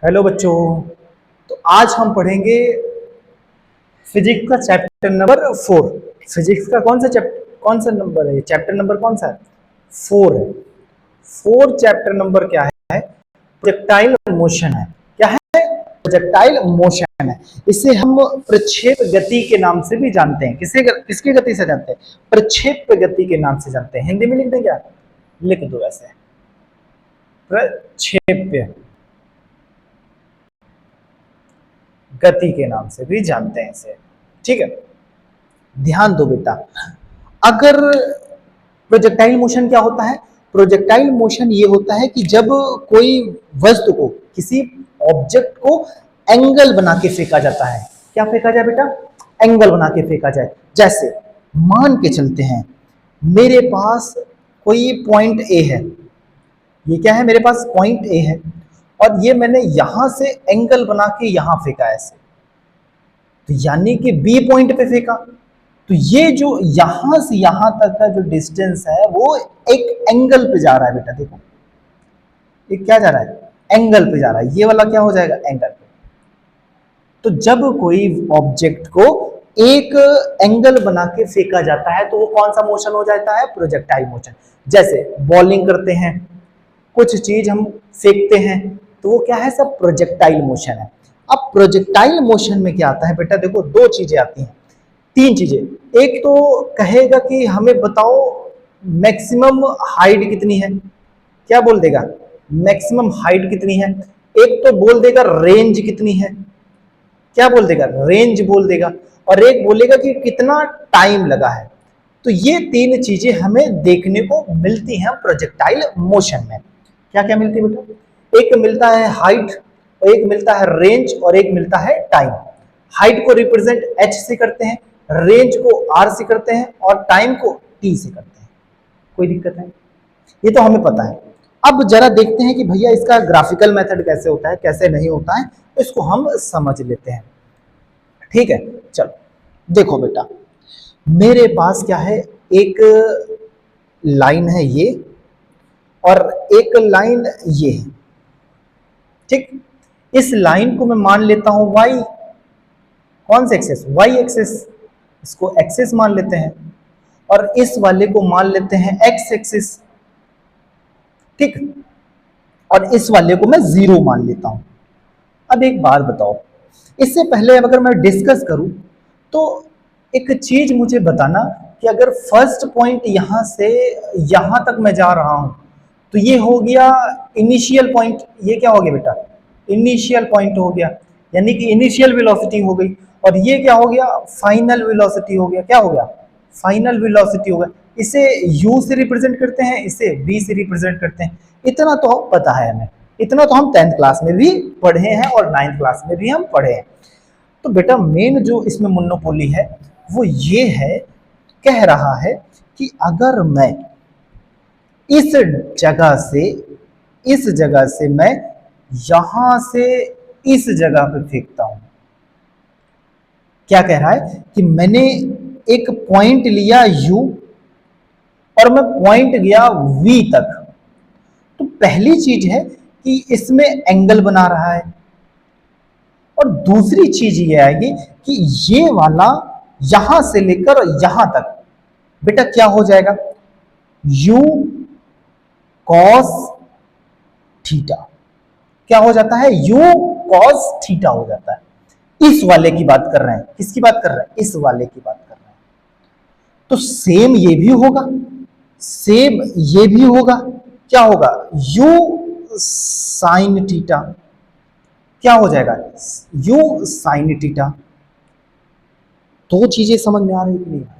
Hello बच्चों। तो आज हम पढ़ेंगे फिजिक्स का चैप्टर नंबर 4। फिजिक्स का कौन सा नंबर है? चैप्टर नंबर कौन सा है? 4 है। 4 चैप्टर नंबर क्या है? प्रोजेक्टाइल मोशन है। क्या है? प्रोजेक्टाइल मोशन है। इसे हम प्रक्षेप गति के नाम से भी जानते हैं। किसकी गति से जानते हैं? प्रक्षेप गति के नाम से जानते हैं। हिंदी में लिख दें क्या? लिख दो ऐसे, प्रक्षेप्य गति के नाम से भी जानते हैं इसे। ठीक है, ध्यान दो बेटा। अगर प्रोजेक्टाइल मोशन क्या होता है? प्रोजेक्टाइल मोशन ये होता है कि जब कोई वस्तु को, किसी ऑब्जेक्ट को एंगल बना के फेंका जाता है। क्या फेंका जाए बेटा? एंगल बना के फेंका जाए। जैसे मान के चलते हैं मेरे पास कोई पॉइंट ए है। ये क्या है? मेरे पास पॉइंट ए है और ये मैंने यहां से एंगल बना के यहां फेंका ऐसे, तो यानी कि बी पॉइंट पे फेंका। तो ये जो यहां से यहां तक का जो डिस्टेंस है वो एक एंगल पे जा रहा है बेटा। देखो ये क्या जा रहा है? एंगल पे जा रहा है। ये वाला क्या हो जाएगा? एंगल पे। तो जब कोई ऑब्जेक्ट को एक एंगल बना के फेंका जाता है तो वो कौन सा मोशन हो जाता है? Projectile motion. जैसे बॉलिंग करते हैं, कुछ चीज हम फेंकते हैं, तो वो क्या है? सब प्रोजेक्टाइल मोशन है। अब प्रोजेक्टाइल मोशन में क्या आता है बेटा? देखो दो चीजें आती हैं, तीन चीजें। एक तो कहेगा कि हमें बताओ मैक्सिमम हाइट कितनी है। क्या बोल देगा? मैक्सिमम हाइट कितनी है। एक तो बोल देगा रेंज कितनी है। क्या बोल देगा? रेंज बोल देगा। और एक बोलेगा कि कितना टाइम लगा है। तो ये तीन चीजें हमें देखने को मिलती हैं प्रोजेक्टाइल मोशन में। क्या क्या मिलती है बेटा? एक मिलता है हाइट, और एक मिलता है रेंज, और एक मिलता है टाइम। हाइट को रिप्रेजेंट एच से करते हैं, रेंज को आर से करते हैं, और टाइम को टी से करते हैं। कोई दिक्कत है? ये तो हमें पता है। अब जरा देखते हैं कि भैया इसका ग्राफिकल मेथड कैसे होता है, कैसे नहीं होता है, इसको हम समझ लेते हैं। ठीक है, चलो देखो बेटा, मेरे पास क्या है? एक लाइन है ये, और एक लाइन ये है। ठीक, इस लाइन को मैं मान लेता हूं वाई। कौन सा एक्सेस? Y axis. इसको एक्सेस मान लेते हैं। और इस वाले को मान लेते हैं एक्स एक्सेस। ठीक, और इस वाले को मैं जीरो मान लेता हूं। अब एक बात बताओ, इससे पहले अगर मैं डिस्कस करूं तो एक चीज मुझे बताना कि अगर फर्स्ट पॉइंट यहां से यहां तक मैं जा रहा हूं तो ये हो गया इनिशियल पॉइंट। ये क्या हो गया बेटा? इनिशियल पॉइंट हो गया, यानी कि इनिशियल वेलोसिटी हो गई। और ये क्या हो गया? फाइनल वेलोसिटी हो गया। क्या हो गया? फाइनल वेलोसिटी हो गया। इसे u से रिप्रेजेंट करते हैं, इसे v से रिप्रेजेंट करते हैं। इतना तो पता है हमें, इतना तो हम 10th क्लास में भी पढ़े हैं और 9th क्लास में भी हम पढ़े हैं। तो बेटा मेन जो इसमें मोनोपोली है वो ये है, कह रहा है कि अगर मैं इस जगह से मैं यहां से इस जगह पे फेंकता हूं। क्या कह रहा है? कि मैंने एक पॉइंट लिया u और मैं पॉइंट गया v तक। तो पहली चीज है कि इसमें एंगल बना रहा है, और दूसरी चीज ये आएगी कि ये वाला यहां से लेकर यहां तक बेटा क्या हो जाएगा? u cos theta. क्या हो जाता है? u cos थीटा हो जाता है। इस वाले की बात कर रहे हैं। किसकी बात कर रहे हैं? इस वाले की बात कर रहे हैं। तो सेम ये भी होगा, सेम ये भी होगा। क्या होगा? u sin theta. क्या हो जाएगा? u sin theta. दो चीजें समझ में आ रही कि नहीं आ रही?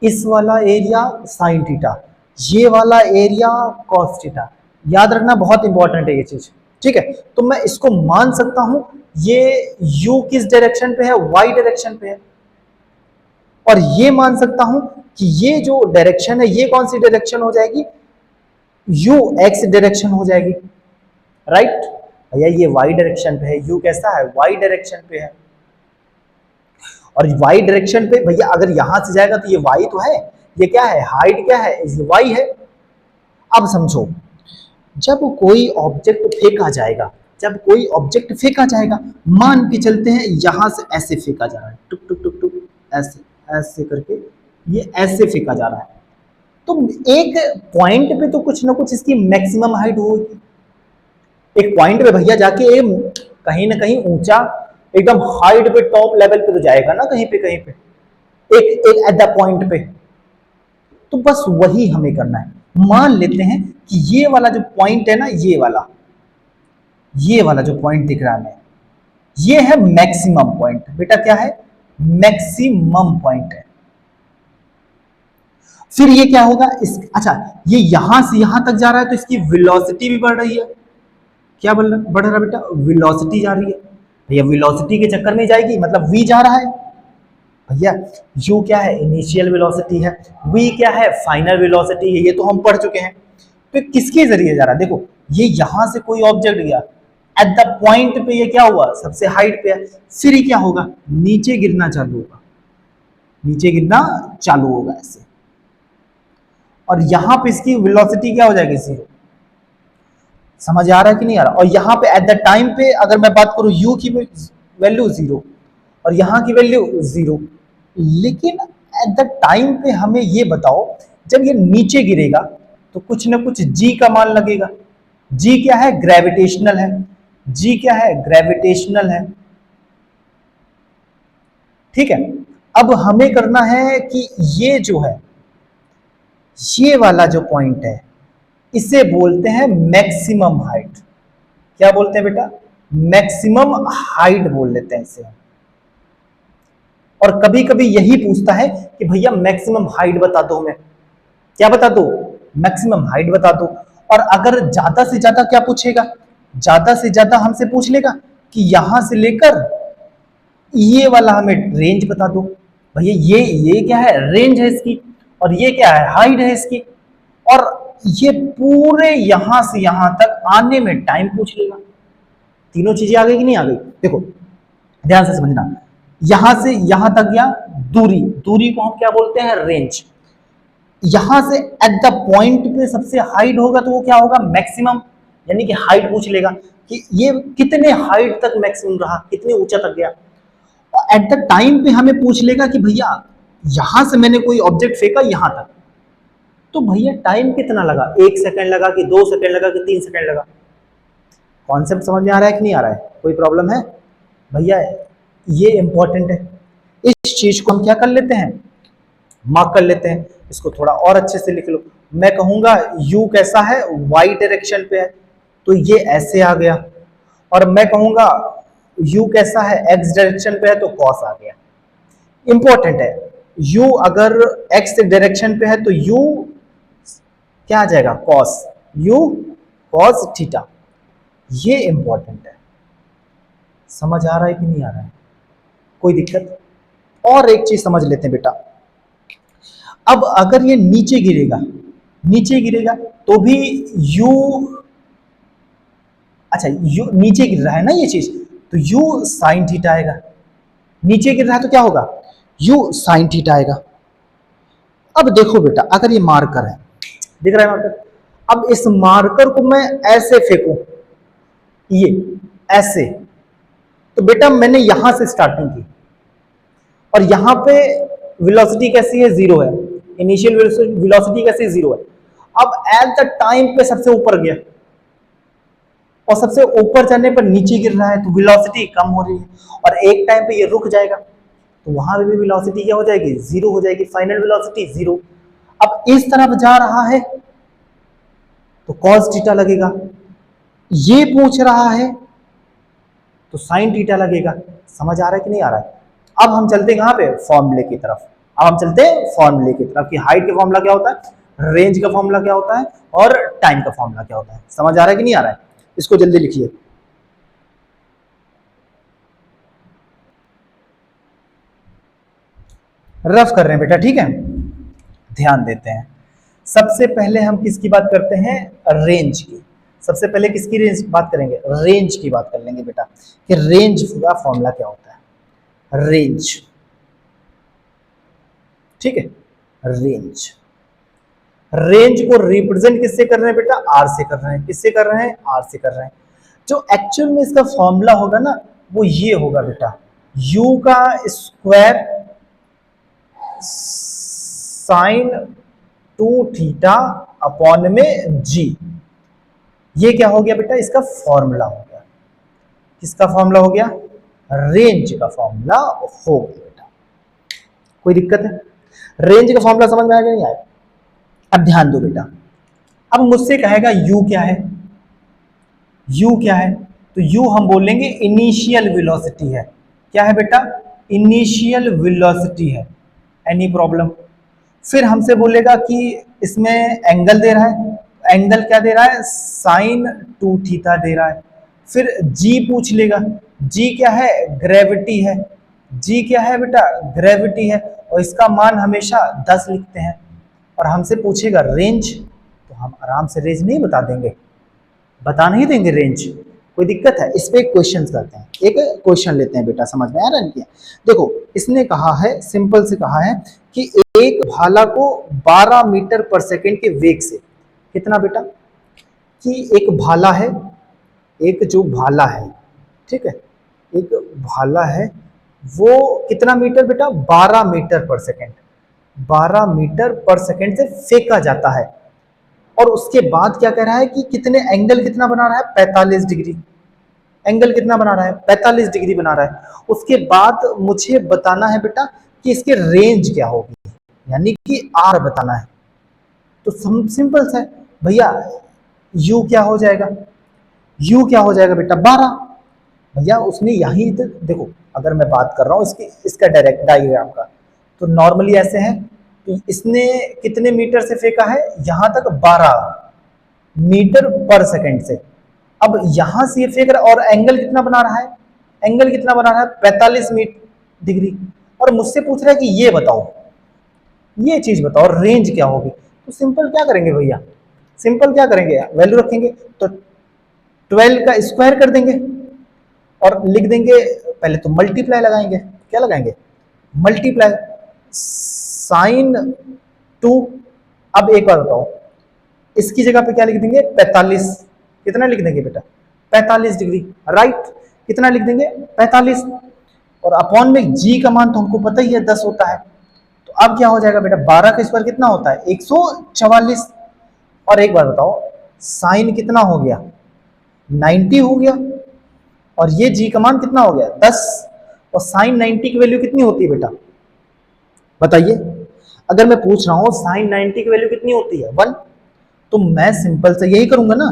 इस वाला एरिया साइन थीटा, ये वाला एरिया कॉस थीटा। याद रखना, बहुत इंपॉर्टेंट है ये चीज। ठीक है, तो मैं इसको मान सकता हूं ये u किस डायरेक्शन पे है? y डायरेक्शन पे है। और ये मान सकता हूं कि ये जो डायरेक्शन है ये कौन सी डायरेक्शन हो जाएगी? u x डायरेक्शन हो जाएगी। राइट भैया, ये y डायरेक्शन पे है, u कैसा है? y डायरेक्शन पे है। और y डायरेक्शन पे भैया अगर यहां से जाएगा तो ये y तो है, ये क्या है? हाइट क्या है? y है। अब समझो, जब कोई ऑब्जेक्ट फेंका जाएगा, जब कोई ऑब्जेक्ट फेंका जाएगा, मान के चलते हैं यहां से ऐसे फेंका जा रहा है, टुक टुक टुक टुक, ऐसे ऐसे करके ये ऐसे फेंका जा रहा है, तो एक पॉइंट पे तो कुछ ना कुछ इसकी मैक्सिमम हाइट होगी। एक पॉइंट पे भैया जाके कहीं ना कहीं ऊंचा, एकदम हाइट पे, टॉप लेवल पे तो जाएगा ना, कहीं पे एक एक एट द पॉइंट पे। तो बस वही हमें करना है। मान लेते हैं कि ये वाला जो पॉइंट है ना, ये वाला जो पॉइंट दिख रहा है हमें, ये है मैक्सिमम पॉइंट। बेटा क्या है? मैक्सिमम पॉइंट है। फिर ये क्या होगा, इस अच्छा, ये यहां से यहां तक जा रहा है तो इसकी वेलोसिटी भी बढ़ रही है। क्या बढ़ रहा बेटा? वेलोसिटी जा रही है। भैया वेलोसिटी के चक्कर में जाएगी, मतलब v जा रहा है। भैया u क्या है? इनिशियल वेलोसिटी है। v क्या है? फाइनल वेलोसिटी है। ये तो हम पढ़ चुके हैं। तो किसके जरिए जा रहा है? देखो, ये यहां से कोई ऑब्जेक्ट गया, एट द पॉइंट पे ये क्या हुआ? सबसे हाइट पे है। फिर ये क्या होगा? नीचे गिरना चालू होगा, नीचे गिरना चालू होगा ऐसे, और यहां पे इसकी वेलोसिटी क्या हो जाएगी? जीरो। समझ आ रहा है कि नहीं आ रहा? और यहाँ पे एट द टाइम पे अगर मैं बात करूं, u की वैल्यू जीरो और यहाँ की वैल्यू जीरो, लेकिन एट द टाइम पे हमें ये बताओ, जब ये नीचे गिरेगा तो कुछ ना कुछ g का मान लगेगा। g क्या है? ग्रेविटेशनल है। g क्या है? ग्रेविटेशनल है। ठीक है, अब हमें करना है कि ये जो है, ये वाला जो पॉइंट है, इसे बोलते हैं मैक्सिमम हाइट। क्या बोलते हैं बेटा? मैक्सिमम हाइट बोल लेते हैं इसे। और कभी कभी यही पूछता है कि भैया मैक्सिमम हाइट बता दो, हमें क्या बता दो? मैक्सिमम हाइट बता दो। और अगर ज्यादा से ज्यादा क्या पूछेगा? ज्यादा से ज्यादा हमसे पूछ लेगा कि यहां से लेकर ये वाला हमें रेंज बता दो। भैया ये क्या है? रेंज है इसकी, और ये क्या है? हाइट है इसकी। और ये पूरे यहां से यहां तक आने में टाइम पूछ लेगा। तीनों चीजें आ गई कि नहीं आ गई? देखो ध्यान से समझना, यहां से यहां तक गया दूरी, दूरी को हम क्या बोलते हैं? रेंज। यहां से एट द पॉइंट पे सबसे हाइट होगा तो वो क्या होगा? मैक्सिमम, यानी कि हाइट पूछ लेगा कि ये कितने हाइट तक मैक्सिमम रहा, कितने ऊंचा तक गया। और एट द टाइम पे हमें पूछ लेगा कि भैया यहां से मैंने कोई ऑब्जेक्ट फेंका यहां तक, तो भैया टाइम कितना लगा? 1 सेकंड लगा कि 2 सेकंड लगा कि 3 सेकंड लगा? कॉन्सेप्ट समझ में आ रहा है कि नहीं आ रहा है? कोई प्रॉब्लम है? भैया ये इंपॉर्टेंट है। इस चीज को हम क्या कर लेते हैं? मार्क कर लेते हैं। इसको थोड़ा और अच्छे से लिख लो। मैं कहूंगा u कैसा है? y डायरेक्शन पे है, तो ये ऐसे आ गया। और मैं कहूंगा u कैसा है? x डायरेक्शन पे है, तो cos आ गया। इंपॉर्टेंट है, u अगर x डायरेक्शन पे है तो u क्या आ जाएगा? cos, u cos theta. ये इंपॉर्टेंट है। समझ आ रहा है कि नहीं आ रहा है? कोई दिक्कत? और एक चीज समझ लेते हैं बेटा, अब अगर ये नीचे गिरेगा, नीचे गिरेगा तो भी u, अच्छा u नीचे गिर रहा है ना ये चीज, तो u साइन थीटा आएगा। नीचे गिर रहा है तो क्या होगा? u साइन थीटा आएगा। अब देखो बेटा, अगर ये मार्कर है, दिख रहा है मार्कर, अब इस मार्कर को मैं ऐसे फेंकूं, ये ऐसे, तो बेटा मैंने यहां से स्टार्टिंग की और यहां पे वेलोसिटी कैसी है? जीरो है। इनिशियल वेलोसिटी कैसी? जीरो है। अब एट द टाइम पे सबसे ऊपर गया और सबसे ऊपर जाने पर नीचे गिर रहा है, तो वेलोसिटी कम हो रही है, और एक टाइम पे ये रुक जाएगा तो वहां पे भी वेलोसिटी क्या हो जाएगी? जीरो हो जाएगी। Final velocity zero. अब इस तरफ जा रहा है तो कॉस थीटा लगेगा, ये पूछ रहा है तो साइन थीटा लगेगा। समझ आ रहा है कि नहीं आ रहा है? अब हम चलते हैं कहां पे? फॉर्मूले की तरफ। अब हम चलते हैं फॉर्मूले की तरफ कि हाइट का फॉर्मूला क्या होता है, रेंज का फॉर्मूला क्या होता है, और टाइम का फॉर्मूला क्या होता है। समझ आ रहा है कि नहीं आ रहा है? इसको जल्दी लिखिए। रफ कर रहे हैं बेटा, ठीक है? ध्यान देते हैं। सबसे पहले हम किसकी बात करते हैं? रेंज की। सबसे पहले किसकी रेंज बात करेंगे? रेंज की बात कर लेंगे बेटा, कि रेंज का फॉर्मूला क्या होता है। रेंज, ठीक है? रेंज, रेंज को रिप्रेजेंट किससे कर रहे हैं बेटा? आर से कर रहे हैं। किससे कर रहे हैं? आर से कर रहे हैं। जो एक्चुअल में इसका फॉर्मूला होगा ना वो ये होगा बेटा, u का स्क्वायर साइन 2θ अपॉन में g। ये क्या हो गया बेटा, इसका फॉर्मूला हो गया। किसका फॉर्मूला हो गया, रेंज का फॉर्मूला हो गया बेटा। कोई दिक्कत है, रेंज का फॉर्मूला समझ में आया नहीं आया? अब ध्यान दो बेटा, अब मुझसे कहेगा u क्या है, u क्या है, तो u हम बोलेंगे इनिशियल वेलोसिटी है। क्या है बेटा, इनिशियल वेलोसिटी है। Any problem? फिर हमसे बोलेगा कि इसमें एंगल दे रहा है, एंगल क्या दे रहा है, साइन 2θ दे रहा है। फिर g पूछ लेगा, g क्या है, ग्रेविटी है। g क्या है बेटा, ग्रेविटी है, और इसका मान हमेशा 10 लिखते हैं। और हमसे पूछेगा रेंज, तो हम आराम से रेंज नहीं बता देंगे, बता नहीं देंगे रेंज। कोई दिक्कत है? इस पे एक क्वेश्चन करते हैं, एक क्वेश्चन लेते हैं बेटा, समझ में आ रहा है? देखो इसने कहा है, सिंपल से कहा है कि एक भाला को 12 मीटर पर सेकेंड के वेग से, कितना बेटा, कि एक भाला है, एक जो भाला है, ठीक है, एक भाला है, वो कितना मीटर बेटा, 12 मीटर पर सेकेंड, 12 मीटर पर सेकेंड से फेंका जाता है। और उसके बाद क्या कह रहा है कि कितने एंगल कितना बना रहा है, 45 डिग्री। एंगल कितना बना रहा है, 45 डिग्री बना रहा है। उसके बाद मुझे बताना है बेटा कि इसके रेंज क्या होगी, यानी कि आर बताना है। तो सिंपल सा है भैया, यू क्या हो जाएगा, यू क्या हो जाएगा बेटा, 12। भैया उसने यही तो देखो, अगर मैं बात कर रहा हूँ इसका डायरेक्ट डायग्राम का, तो नॉर्मली ऐसे है कि इसने कितने मीटर से फेंका है, यहां तक 12 मीटर पर सेकेंड से। अब यहां से ये फेंक रहा है, और एंगल कितना बना रहा है, एंगल कितना बना रहा है, 45 डिग्री। और मुझसे पूछ रहा है कि ये बताओ, ये चीज बताओ रेंज क्या होगी। तो सिंपल क्या करेंगे भैया, सिंपल क्या करेंगे, वैल्यू रखेंगे, तो 12 का स्क्वायर कर देंगे और लिख देंगे, पहले तो मल्टीप्लाई लगाएंगे, क्या लगाएंगे, मल्टीप्लाई साइन 2। अब एक बार बताओ, इसकी जगह पे क्या लिख देंगे, 45। कितना लिख देंगे बेटा, 45 डिग्री, राइट। कितना लिख देंगे, 45। और अपॉन में जी का मान तो हमको पता ही है 10 होता है। तो अब क्या हो जाएगा बेटा, 12 का स्क्वायर कितना होता है, 144। और एक बार बताओ, साइन कितना हो गया, 90 हो गया, और ये जी का मान कितना हो गया, 10। और साइन 90 की वैल्यू कितनी होती है बेटा, बताइए। अगर मैं पूछ रहा हूं साइन 90 की वैल्यू कितनी होती है, 1, तो मैं सिंपल से यही करूंगा ना,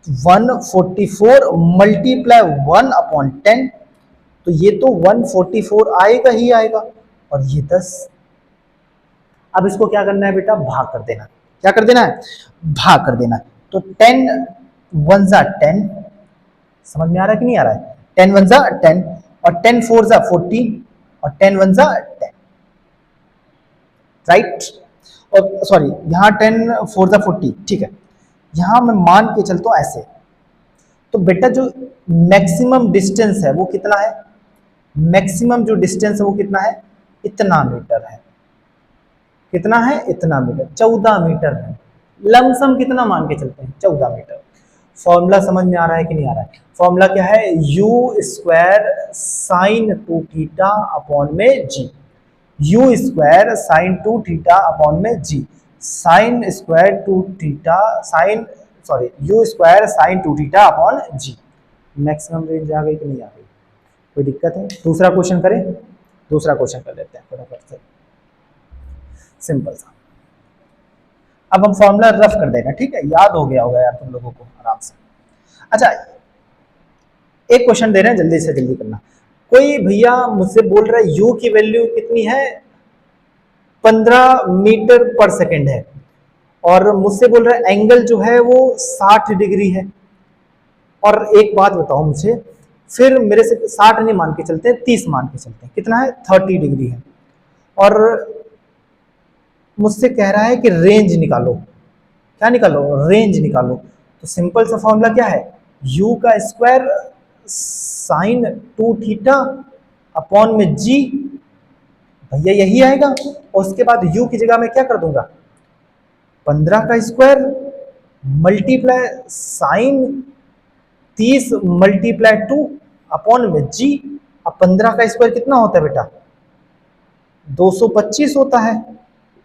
144 मल्टीप्लाई 1/10, तो ये तो 144 आएगा ही आएगा, और ये 10। अब इसको क्या करना है बेटा, भाग कर देना। क्या कर देना है, भाग कर देना। तो 10 1 जा 10, समझ में आ रहा है कि नहीं आ रहा है, 10 1 जा 10, और 10 4 जा 14, और 10 1 जा 10, राइट। और सॉरी, यहां 10 4 जा 40, ठीक है। यहां मैं मान के चलता हूं ऐसे, तो बेटा जो मैक्सिमम डिस्टेंस है वो कितना है, मैक्सिमम जो डिस्टेंस है वो कितना है, इतना मीटर है। कितना है, इतना मीटर, 14 मीटर है। लमसम कितना मान के चलते हैं, 14 मीटर। फॉर्मूला समझ में आ रहा है कि नहीं आ रहा है, फॉर्मूला क्या है, यू स्क्वायर साइन 2θ अपॉन में g, u square sine 2θ upon में g, sine square 2θ sine, sorry, u square sine 2θ upon g. Maximum range आ गई कि नहीं आ गई, कोई दिक्कत है? दूसरा क्वेश्चन करें, दूसरा क्वेश्चन कर लेते हैं फटाफट से, सिंपल सा। अब हम फॉर्मूला रफ कर देना, ठीक है, याद हो गया होगा यार तुम लोगों को आराम से। अच्छा, एक क्वेश्चन दे रहे हैं, जल्दी से जल्दी करना। कोई भैया मुझसे बोल रहा है यू की वैल्यू कितनी है, 15 मीटर पर सेकेंड है, और मुझसे बोल रहा है एंगल जो है वो 60 डिग्री है। और एक बात बताओ मुझे, फिर मेरे से 60 नहीं मान के चलते हैं, 30 मान के चलते हैं, कितना है, 30 डिग्री है। और मुझसे कह रहा है कि रेंज निकालो। क्या निकालो, रेंज निकालो। तो सिंपल सा फॉर्मूला क्या है, u का स्क्वायर साइन 2θ अपॉन में g, भैया यही आएगा। और उसके बाद u की जगह मैं क्या कर दूंगा, 15 का square multiply sine 30 multiply 2 upon में जी। अब 15 का स्क्वायर कितना होता है बेटा? 225 होता है,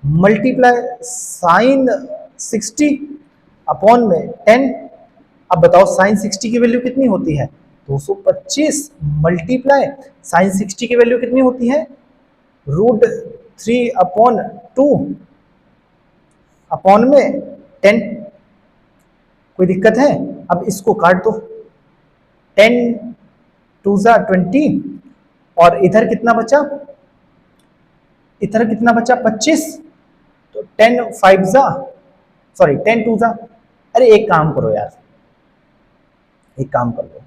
मल्टीप्लाई साइन 60 अपॉन में 10। अब बताओ साइन 60 की वैल्यू कितनी होती है? 225 मल्टीप्लाई साइन 60 की वैल्यू कितनी होती है? √3 अपॉन 2 अपॉन में 10। कोई दिक्कत है? अब इसको काट दो, 10 2 ज़ा 20 और इधर कितना बचा? इधर कितना बचा? 25। तो 10 5 ज़ा सॉरी 10 2 ज़ा, अरे एक काम करो यार, एक काम कर लो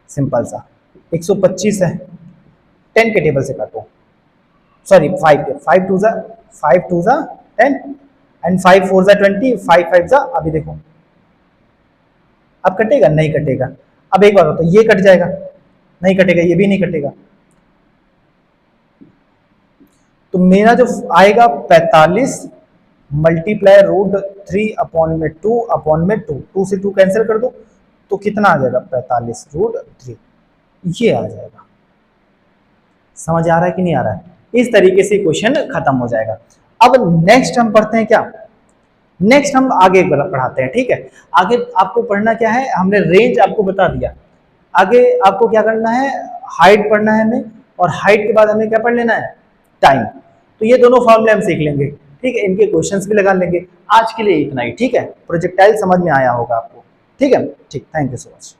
सिंपल सा, 125 है, 10 के टेबल से काटो, सॉरी 5 के, 5 2 ज़ा 10 एंड 5 4 ज़ा 20, 5 5 ज़ा, अभी देखो अब कटेगा? नहीं कटेगा। अब एक बार हो तो ये कट जाएगा, नहीं कटेगा, ये भी नहीं कटेगा। तो मेरा जो आएगा 45 मल्टीप्लाई √3 अपॉन में 2 अपॉन में 2, 2 से 2 कैंसिल कर दो तो कितना आ जाएगा? 45 √3, ये आ जाएगा। समझ आ रहा है कि नहीं आ रहा है? इस तरीके से क्वेश्चन खत्म हो जाएगा। अब नेक्स्ट हम पढ़ते हैं क्या? नेक्स्ट हम आगे पढ़ाते हैं, ठीक है। आगे आपको पढ़ना क्या है? हमने रेंज आपको बता दिया, आगे आपको क्या करना है? हाइट पढ़ना है हमें, और हाइट के बाद हमें क्या पढ़ लेना है? टाइम। तो ये दोनों फॉर्मूले हम सीख लेंगे, ठीक है, इनके क्वेश्चंस भी लगा लेंगे। आज के लिए इतना ही, ठीक है। प्रोजेक्टाइल समझ में आया होगा आपको, ठीक है, ठीक, थैंक यू सो मच।